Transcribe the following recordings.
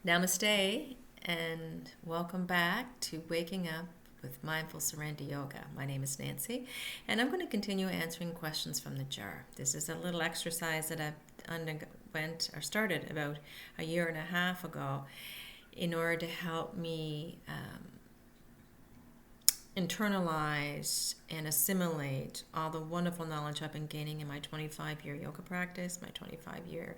Namaste and welcome back to Waking Up with Mindful Surrender Yoga. My name is Nancy and I'm going to continue answering questions from the jar. This is a little exercise that I started about a year and a half ago in order to help me internalize and assimilate all the wonderful knowledge I've been gaining in my 25-year yoga practice, my 25-year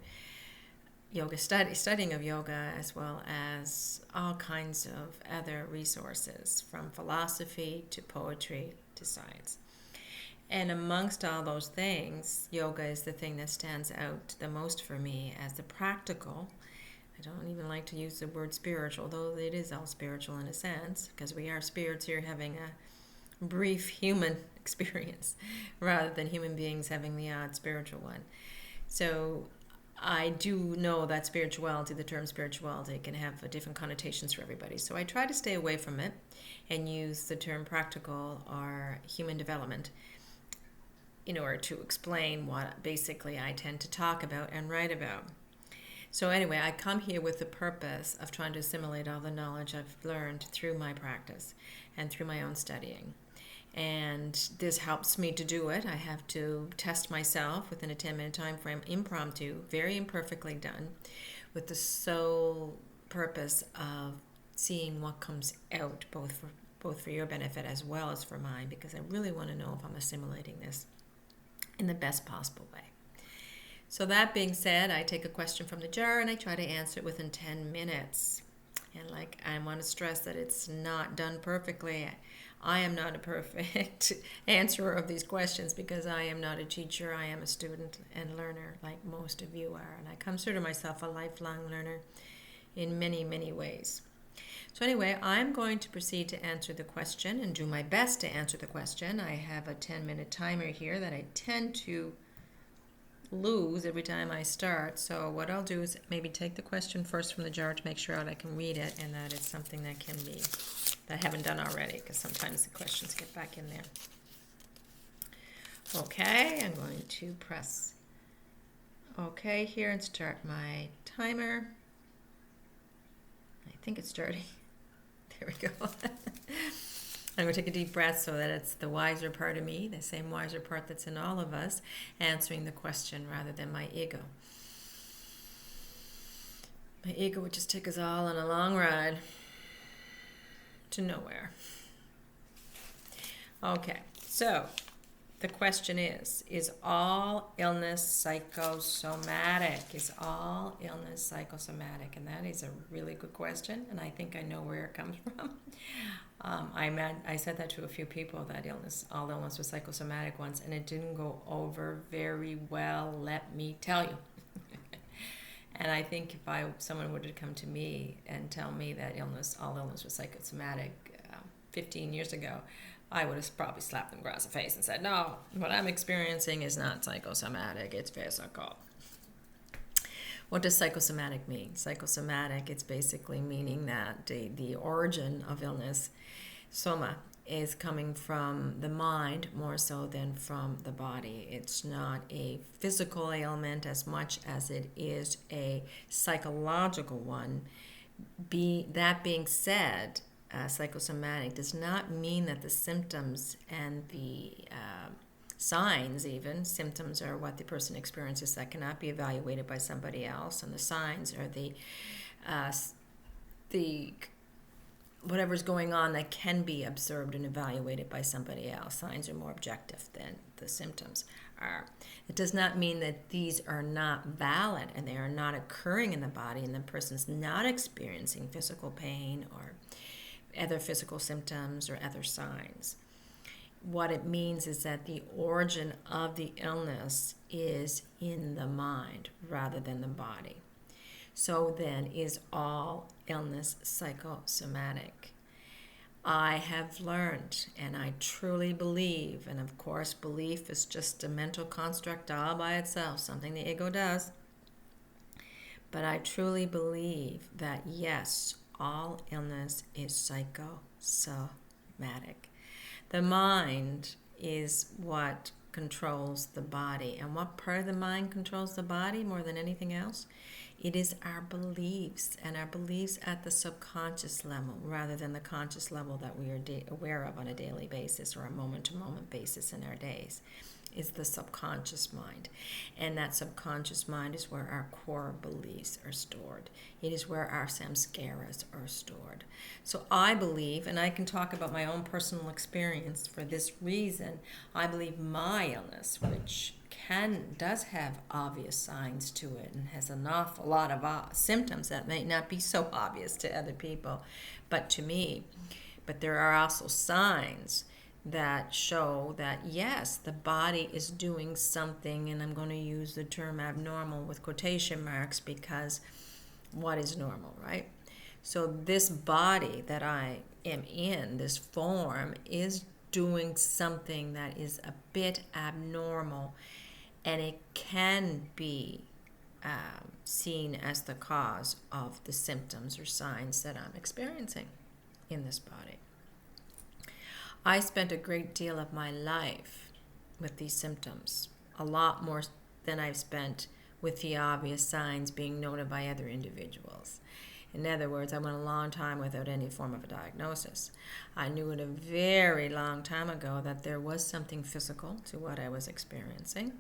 studying of yoga, as well as all kinds of other resources, from philosophy to poetry to science. And amongst all those things, yoga is the thing that stands out the most for me as the practical. I don't even like to use the word spiritual, though it is all spiritual in a sense, because we are spirits here having a brief human experience rather than human beings having the odd spiritual one. So I do know that spirituality, the term spirituality, can have different connotations for everybody. So I try to stay away from it and use the term practical or human development in order to explain what basically I tend to talk about and write about. So anyway, I come here with the purpose of trying to assimilate all the knowledge I've learned through my practice and through my own studying. And this helps me to do it. I have to test myself within a 10-minute time frame, impromptu, very imperfectly done, with the sole purpose of seeing what comes out, both for your benefit as well as for mine, because I really want to know if I'm assimilating this in the best possible way. So that being said, I take a question from the jar and I try to answer it within 10 minutes. And I want to stress that it's not done perfectly. I am not a perfect answerer of these questions because I am not a teacher. I am a student and learner like most of you are. And I consider myself a lifelong learner in many, many ways. So anyway, I'm going to proceed to answer the question and do my best to answer the question. I have a 10-minute timer here that I tend to lose every time I start. So what I'll do is maybe take the question first from the jar to make sure that I can read it and that it's something that can be, that I haven't done already, because sometimes the questions get back in there. Okay, I'm going to press OK here and start my timer. I think it's starting. There we go. I'm going to take a deep breath so that it's the wiser part of me, the same wiser part that's in all of us, answering the question rather than my ego. My ego would just take us all on a long ride to nowhere. Okay, so the question is all illness psychosomatic? Is all illness psychosomatic? And that is a really good question, and I think I know where it comes from. I said that to a few people, that all illness was psychosomatic once, and it didn't go over very well, let me tell you. And I think if someone would have come to me and tell me that all illness was psychosomatic 15 years ago, I would have probably slapped them across the face and said, no, what I'm experiencing is not psychosomatic, it's physical. What does psychosomatic mean? Psychosomatic, it's basically meaning that the origin of illness, soma, is coming from the mind more so than from the body. It's not a physical ailment as much as it is a psychological one. That being said, psychosomatic does not mean that the symptoms and the signs, even symptoms, are what the person experiences that cannot be evaluated by somebody else, and the signs are the whatever's going on that can be observed and evaluated by somebody else. Signs are more objective than the symptoms are. It does not mean that these are not valid and they are not occurring in the body and the person's not experiencing physical pain or other physical symptoms or other signs. What it means is that the origin of the illness is in the mind rather than the body. So then, is all illness psychosomatic? I have learned, and I truly believe, and of course belief is just a mental construct all by itself, something the ego does, but I truly believe that yes, all illness is psychosomatic. The mind is what controls the body. And what part of the mind controls the body more than anything else? It is our beliefs, and our beliefs at the subconscious level rather than the conscious level that we are aware of on a daily basis or a moment-to-moment basis in our days. Is the subconscious mind. And that subconscious mind is where our core beliefs are stored. It is where our samskaras are stored. So I believe, and I can talk about my own personal experience for this reason, I believe my illness, which does have obvious signs to it and has an awful lot of symptoms that may not be so obvious to other people, but to me. But there are also signs that show that yes, the body is doing something, and I'm going to use the term abnormal with quotation marks because what is normal, right? So this body that I am in, this form, is doing something that is a bit abnormal, and it can be seen as the cause of the symptoms or signs that I'm experiencing in this body. I spent a great deal of my life with these symptoms, a lot more than I've spent with the obvious signs being noted by other individuals. In other words, I went a long time without any form of a diagnosis. I knew it a very long time ago that there was something physical to what I was experiencing.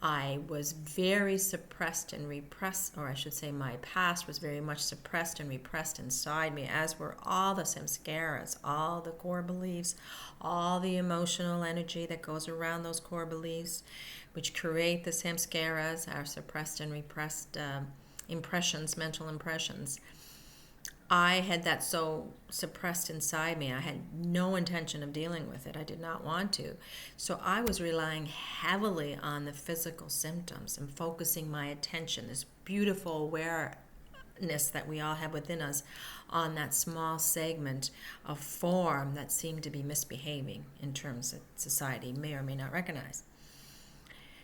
I was very suppressed and repressed, or I should say my past was very much suppressed and repressed inside me, as were all the samskaras, all the core beliefs, all the emotional energy that goes around those core beliefs, which create the samskaras, our suppressed and repressed impressions, mental impressions. I had that so suppressed inside me. I had no intention of dealing with it. I did not want to. So I was relying heavily on the physical symptoms and focusing my attention, this beautiful awareness that we all have within us, on that small segment of form that seemed to be misbehaving in terms that society may or may not recognize.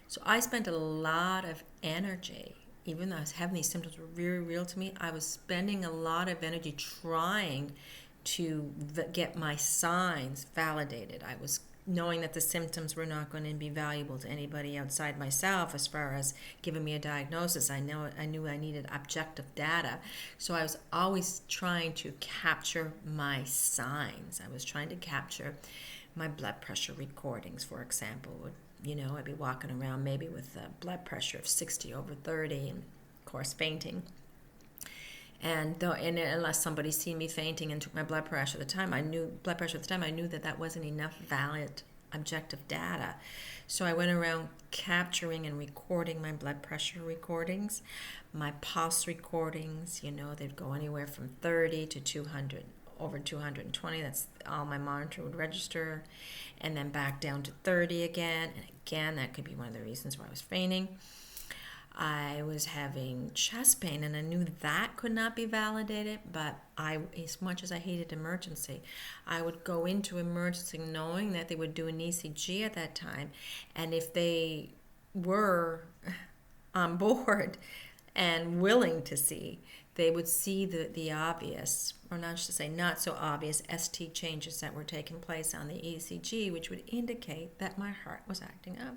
So I spent a lot of energy. Even though I was having these symptoms were very real to me, I was spending a lot of energy trying to get my signs validated. I was knowing that the symptoms were not going to be valuable to anybody outside myself as far as giving me a diagnosis. I knew I needed objective data. So I was always trying to capture my signs. I was trying to capture my blood pressure recordings, for example. I'd be walking around maybe with a blood pressure of 60/30 and, of course, fainting. And unless somebody seen me fainting and took my blood pressure at the time, I knew that wasn't enough valid objective data. So I went around capturing and recording my blood pressure recordings, my pulse recordings. They'd go anywhere from 30 to 200. Over 220, that's all my monitor would register, and then back down to 30 again, and again, that could be one of the reasons why I was fainting. I was having chest pain, and I knew that could not be validated, but as much as I hated emergency, I would go into emergency knowing that they would do an ECG at that time, and if they were on board and willing to see, they would see the obvious, or not to say not so obvious, ST changes that were taking place on the ECG, which would indicate that my heart was acting up.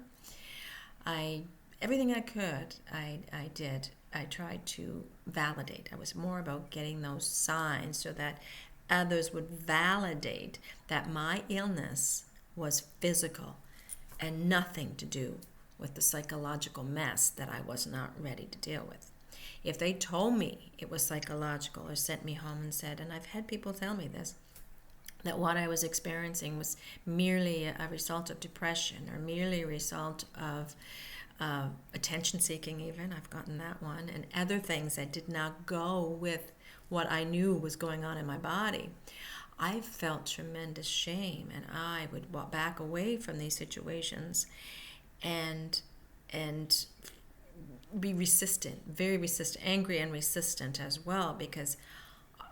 Everything I could, I did. I tried to validate. I was more about getting those signs so that others would validate that my illness was physical and nothing to do with the psychological mess that I was not ready to deal with. If they told me it was psychological or sent me home and said, and I've had people tell me this, that what I was experiencing was merely a result of depression or merely a result of attention seeking even, I've gotten that one, and other things that did not go with what I knew was going on in my body, I felt tremendous shame, and I would back away from these situations and be resistant, very resistant, angry and resistant as well, because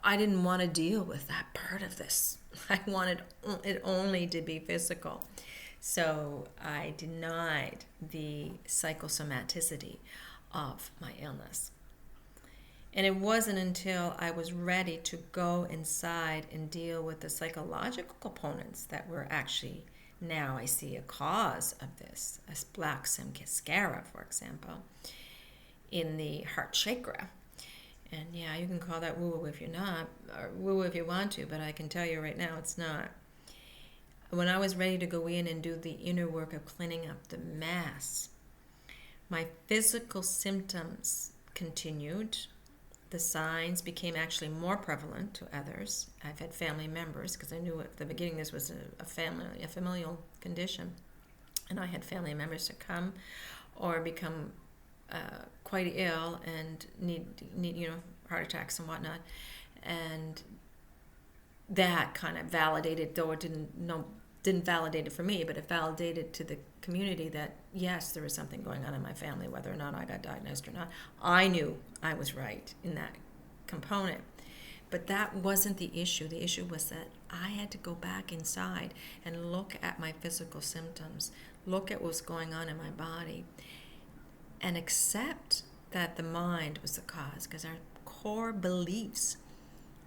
I didn't want to deal with that part of this. I wanted it only to be physical. So I denied the psychosomaticity of my illness. And it wasn't until I was ready to go inside and deal with the psychological components that were actually Now I see a cause of this, a black samskara, for example, in the heart chakra. And yeah, you can call that woo-woo if you're not, or woo-woo if you want to, but I can tell you right now it's not. When I was ready to go in and do the inner work of cleaning up the mess, my physical symptoms continued. The signs became actually more prevalent to others. I've had family members, because I knew at the beginning this was a familial condition, and I had family members to come or become quite ill and need heart attacks and whatnot, and that kind of validated, though it didn't validate it for me, but it validated to the community that yes, there was something going on in my family, whether or not I got diagnosed or not. I knew I was right in that component, but that wasn't the issue. The issue was that I had to go back inside and look at my physical symptoms, look at what's going on in my body, and accept that the mind was the cause, because our core beliefs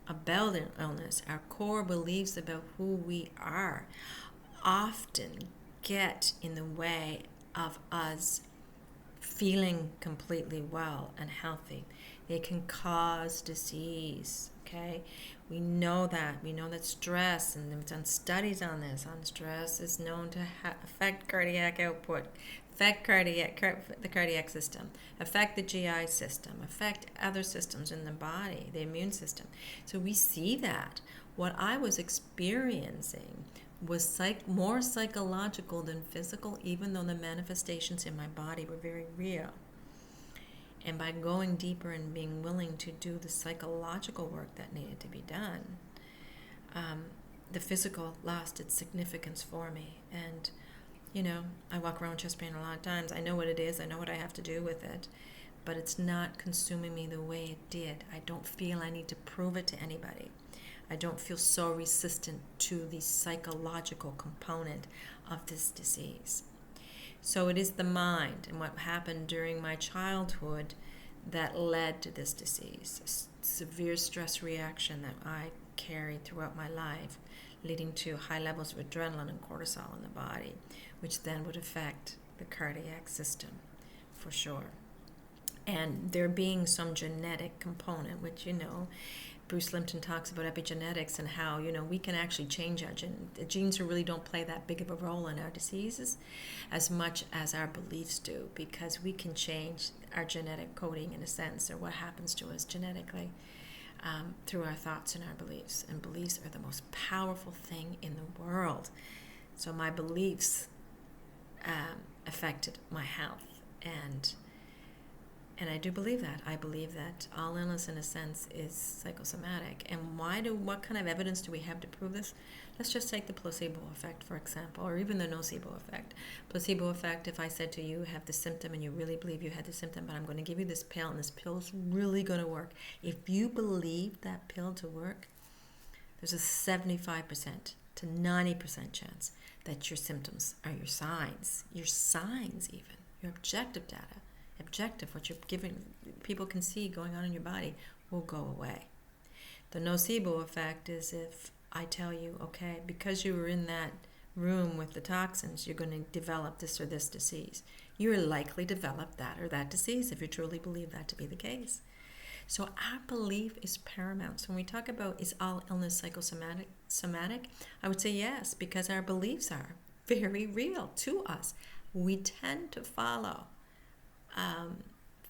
about an illness, our core beliefs about who we are, often get in the way of us feeling completely well and healthy. They can cause disease, okay? We know that. We know that stress, and they've done studies on this, on stress is known to affect cardiac output, affect the cardiac system, affect the GI system, affect other systems in the body, the immune system. So we see that. What I was experiencing was more psychological than physical, even though the manifestations in my body were very real. And by going deeper and being willing to do the psychological work that needed to be done, the physical lost its significance for me. And I walk around with chest pain a lot of times. I know what it is. I know what I have to do with it. But it's not consuming me the way it did. I don't feel I need to prove it to anybody. I don't feel so resistant to the psychological component of this disease. So it is the mind and what happened during my childhood that led to this disease. A severe stress reaction that I carried throughout my life, leading to high levels of adrenaline and cortisol in the body, which then would affect the cardiac system for sure. And there being some genetic component, which Bruce Lipton talks about epigenetics and how we can actually change our genes really don't play that big of a role in our diseases as much as our beliefs do, because we can change our genetic coding in a sense, or what happens to us genetically, through our thoughts and our beliefs. And beliefs are the most powerful thing in the world. So my beliefs affected my health, and I do believe that. I believe that all illness, in a sense, is psychosomatic. And what kind of evidence do we have to prove this? Let's just take the placebo effect, for example, or even the nocebo effect. Placebo effect, if I said to you, have the symptom, and you really believe you had the symptom, but I'm going to give you this pill, and this pill is really going to work. If you believe that pill to work, there's a 75% to 90% chance that your symptoms are your signs even, your objective data. Objective, what you're giving, people can see going on in your body, will go away. The nocebo effect is if I tell you, okay, because you were in that room with the toxins, you're going to develop this or this disease. You're likely to develop that or that disease if you truly believe that to be the case. So our belief is paramount. So when we talk about is all illness psychosomatic, I would say yes, because our beliefs are very real to us. We tend to follow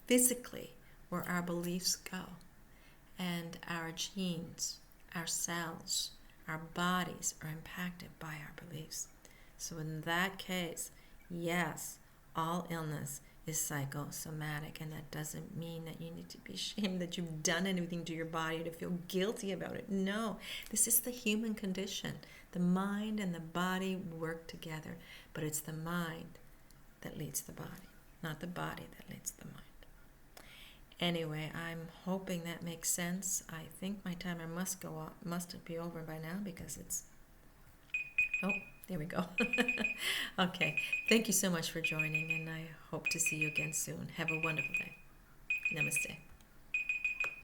physically where our beliefs go, and our genes, our cells, our bodies are impacted by our beliefs. So in that case, yes, all illness is psychosomatic, and that doesn't mean that you need to be ashamed that you've done anything to your body or to feel guilty about it. No, this is the human condition. The mind and the body work together, but it's the mind that leads the body, not the body that leads the mind. Anyway, I'm hoping that makes sense. I think my timer must be over by now because it's... Oh, there we go. Okay, thank you so much for joining, and I hope to see you again soon. Have a wonderful day. Namaste.